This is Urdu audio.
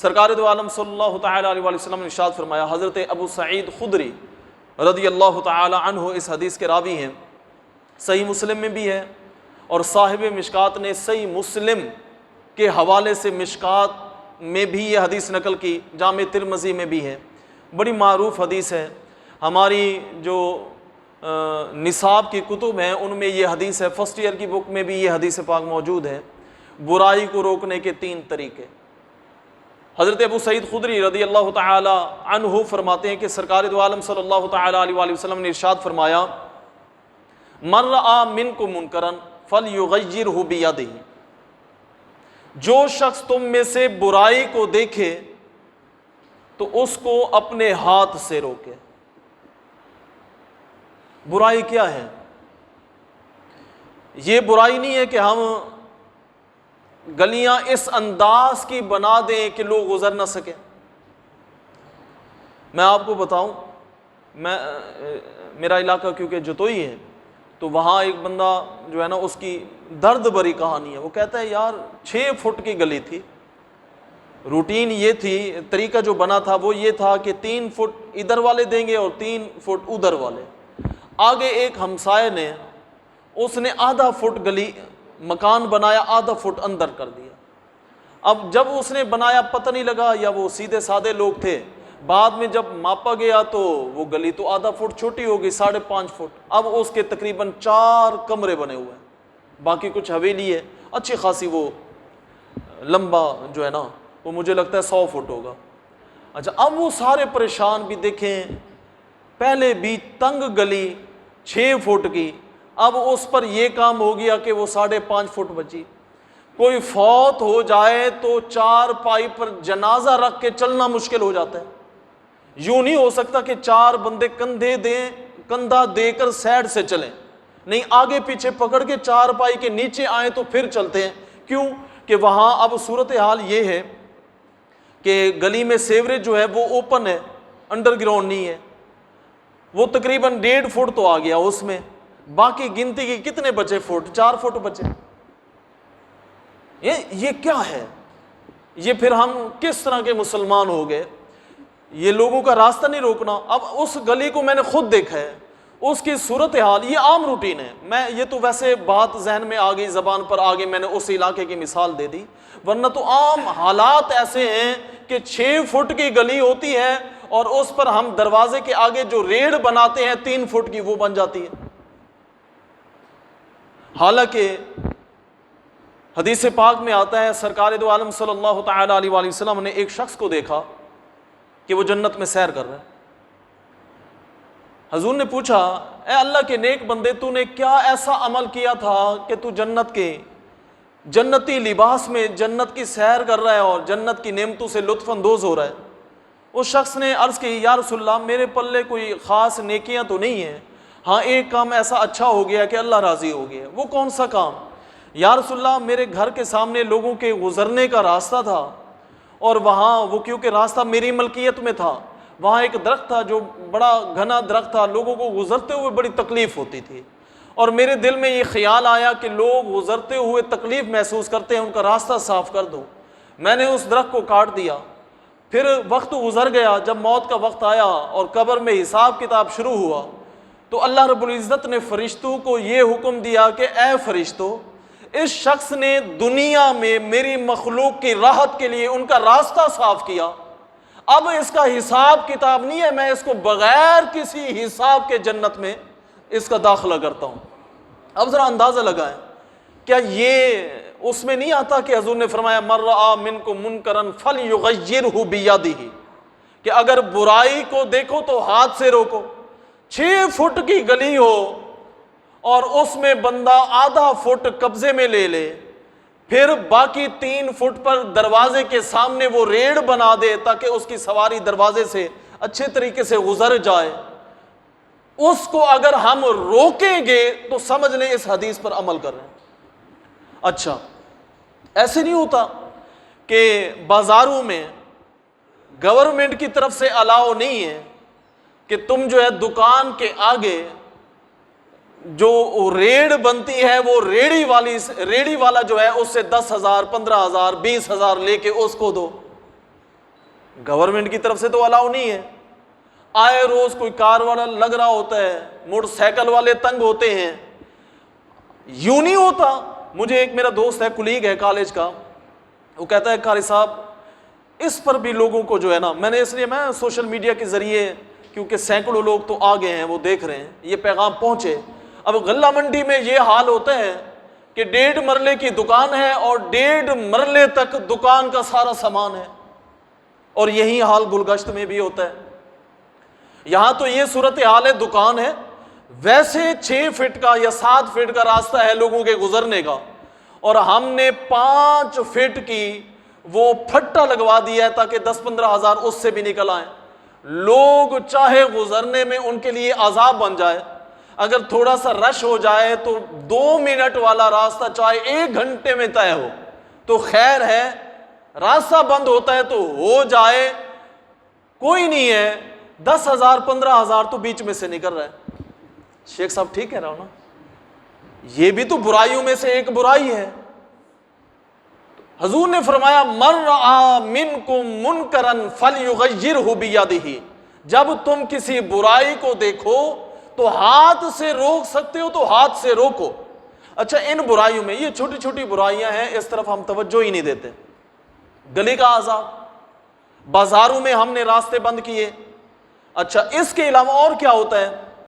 سرکار دو عالم صلی اللہ تعالیٰ علیہ وسلم نے ارشاد فرمایا، حضرت ابو سعید خدری رضی اللہ تعالیٰ عنہ اس حدیث کے راوی ہیں، صحیح مسلم میں بھی ہے، اور صاحب مشکات نے صحیح مسلم کے حوالے سے مشکات میں بھی یہ حدیث نقل کی، جامع ترمذی میں بھی ہے، بڑی معروف حدیث ہے۔ ہماری جو نصاب کی کتب ہیں ان میں یہ حدیث ہے، فرسٹ ایئر کی بک میں بھی یہ حدیث پاک موجود ہے، برائی کو روکنے کے 3 طریقے۔ حضرت ابو سعید خدری رضی اللہ تعالی عنہ فرماتے ہیں کہ سرکار دو عالم صلی اللہ تعالی علیہ وسلم نے ارشاد فرمایا، من رأى منکم منکرا فلیغیرہ بیدہ، جو شخص تم میں سے برائی کو دیکھے تو اس کو اپنے ہاتھ سے روکے۔ برائی کیا ہے؟ یہ برائی نہیں ہے کہ ہم گلیاں اس انداز کی بنا دیں کہ لوگ گزر نہ سکیں۔ میں آپ کو بتاؤں، میرا علاقہ کیونکہ جتوئی ہے تو وہاں ایک بندہ جو ہے نا، اس کی درد بری کہانی ہے۔ وہ کہتا ہے یار 6 فٹ کی گلی تھی، روٹین یہ تھی، طریقہ جو بنا تھا وہ یہ تھا کہ 3 فٹ ادھر والے دیں گے اور 3 فٹ ادھر والے۔ آگے ایک ہمسائے نے، اس نے آدھا فٹ گلی مکان بنایا، آدھا فٹ اندر کر دیا۔ اب جب اس نے بنایا پتہ نہیں لگا، یا وہ سیدھے سادے لوگ تھے، بعد میں جب ماپا گیا تو وہ گلی تو آدھا فٹ چھوٹی ہو گئی، 5.5 فٹ۔ اب اس کے تقریباً 4 کمرے بنے ہوئے ہیں، باقی کچھ حویلی ہے، اچھی خاصی وہ لمبا جو ہے نا وہ مجھے لگتا ہے 100 فٹ ہوگا۔ اچھا، اب وہ سارے پریشان بھی، دیکھیں پہلے بھی تنگ گلی 6 فٹ کی، اب اس پر یہ کام ہو گیا کہ وہ 5.5 فٹ بچی۔ کوئی فوت ہو جائے تو 4 پائی پر جنازہ رکھ کے چلنا مشکل ہو جاتا ہے۔ یوں نہیں ہو سکتا کہ 4 بندے کندھا دے کر سائڈ سے چلیں، نہیں، آگے پیچھے پکڑ کے 4 پائی کے نیچے آئیں تو پھر چلتے ہیں۔ کیوں کہ وہاں اب صورتحال یہ ہے کہ گلی میں سیوریج جو ہے وہ اوپن ہے، انڈر گراؤنڈ نہیں ہے، وہ تقریباً 1.5 فٹ تو آ گیا اس میں، باقی گنتی کی کتنے بچے فٹ؟ 4 فٹ بچے۔ یہ کیا ہے؟ یہ پھر ہم کس طرح کے مسلمان ہو گئے؟ یہ لوگوں کا راستہ نہیں روکنا۔ اب اس گلی کو میں نے خود دیکھا ہے، اس کی صورتحال، یہ عام روٹین ہے، میں یہ تو ویسے بات ذہن میں آ گئی، زبان پر آ گئی، میں نے اس علاقے کی مثال دے دی، ورنہ تو عام حالات ایسے ہیں کہ 6 فٹ کی گلی ہوتی ہے اور اس پر ہم دروازے کے آگے جو ریڑھ بناتے ہیں 3 فٹ کی، وہ بن جاتی ہے۔ حالانکہ حدیث پاک میں آتا ہے، سرکار دو عالم صلی اللہ تعالی علیہ وسلم نے ایک شخص کو دیکھا کہ وہ جنت میں سیر کر رہا ہے۔ حضور نے پوچھا، اے اللہ کے نیک بندے، تو نے کیا ایسا عمل کیا تھا کہ تو جنت کے جنتی لباس میں جنت کی سیر کر رہا ہے اور جنت کی نعمتوں سے لطف اندوز ہو رہا ہے؟ اس شخص نے عرض کی، یا رسول اللہ، میرے پلے کوئی خاص نیکیاں تو نہیں ہیں، ہاں ایک کام ایسا اچھا ہو گیا کہ اللہ راضی ہو گیا۔ وہ کون سا کام؟ یا رسول اللہ، میرے گھر کے سامنے لوگوں کے گزرنے کا راستہ تھا، اور وہاں وہ کیونکہ راستہ میری ملکیت میں تھا، وہاں ایک درخت تھا جو بڑا گھنا درخت تھا، لوگوں کو گزرتے ہوئے بڑی تکلیف ہوتی تھی، اور میرے دل میں یہ خیال آیا کہ لوگ گزرتے ہوئے تکلیف محسوس کرتے ہیں، ان کا راستہ صاف کر دو۔ میں نے اس درخت کو کاٹ دیا۔ پھر وقت گزر گیا، جب موت کا وقت آیا اور قبر میں حساب کتاب شروع ہوا تو اللہ رب العزت نے فرشتوں کو یہ حکم دیا کہ اے فرشتوں، اس شخص نے دنیا میں میری مخلوق کی راحت کے لیے ان کا راستہ صاف کیا، اب اس کا حساب کتاب نہیں ہے، میں اس کو بغیر کسی حساب کے جنت میں اس کا داخلہ کرتا ہوں۔ اب ذرا اندازہ لگائیں، کیا یہ اس میں نہیں آتا کہ حضور نے فرمایا من رأى منکم منکرا فلیغیرہ بیدہ، کہ اگر برائی کو دیکھو تو ہاتھ سے روکو۔ 6 فٹ کی گلی ہو اور اس میں بندہ آدھا فٹ قبضے میں لے لے، پھر باقی 3 فٹ پر دروازے کے سامنے وہ ریڑھ بنا دے تاکہ اس کی سواری دروازے سے اچھے طریقے سے گزر جائے، اس کو اگر ہم روکیں گے تو سمجھ لیں اس حدیث پر عمل کر رہے ہیں۔ اچھا، ایسے نہیں ہوتا کہ بازاروں میں گورنمنٹ کی طرف سے الاؤ نہیں ہے کہ تم جو ہے دکان کے آگے جو ریڑھ بنتی ہے وہ ریڑھی والا جو ہے اس سے 10,000 15,000 20,000 لے کے اس کو دو۔ گورنمنٹ کی طرف سے تو الاؤ نہیں ہے. آئے روز کوئی کار والا لگ رہا ہوتا ہے, موٹر سائیکل والے تنگ ہوتے ہیں. یوں نہیں ہوتا. مجھے ایک میرا دوست ہے, کلیگ ہے کالج کا, وہ کہتا ہے قاری صاحب اس پر بھی لوگوں کو جو ہے نا, میں نے اس لیے میں سوشل میڈیا کے ذریعے, کیونکہ سینکڑوں لوگ تو آ گئے ہیں, وہ دیکھ رہے ہیں, یہ پیغام پہنچے. اب غلہ منڈی میں یہ حال ہوتا ہے کہ 1.5 مرلے کی دکان ہے اور 1.5 مرلے تک دکان کا سارا سامان ہے, اور یہی حال گلگشت میں بھی ہوتا ہے. یہاں تو یہ صورتحال ہے, دکان ہے, ویسے 6 فٹ کا یا 7 فٹ کا راستہ ہے لوگوں کے گزرنے کا, اور ہم نے 5 فٹ کی وہ پھٹا لگوا دیا ہے تاکہ 10-15 ہزار اس سے بھی نکل آئیں. لوگ چاہے گزرنے میں ان کے لیے عذاب بن جائے, اگر تھوڑا سا رش ہو جائے تو 2 منٹ والا راستہ چاہے 1 گھنٹے میں طے ہو تو خیر ہے, راستہ بند ہوتا ہے تو ہو جائے, کوئی نہیں ہے. 10,000 15,000 تو بیچ میں سے نکل رہا ہے. شیخ صاحب ٹھیک کہہ رہا ہوں نا؟ یہ بھی تو برائیوں میں سے ایک برائی ہے. حضور نے فرمایا من رعا منکم منکرا فلیغیرہ بیدہ, جب تم کسی برائی کو دیکھو تو ہاتھ سے روک سکتے ہو تو ہاتھ سے روکو. اچھا, ان برائیوں میں یہ چھوٹی چھوٹی برائیاں ہیں, اس طرف ہم توجہ ہی نہیں دیتے. گلی کا عذاب, بازاروں میں ہم نے راستے بند کیے. اچھا, اس کے علاوہ اور کیا ہوتا ہے؟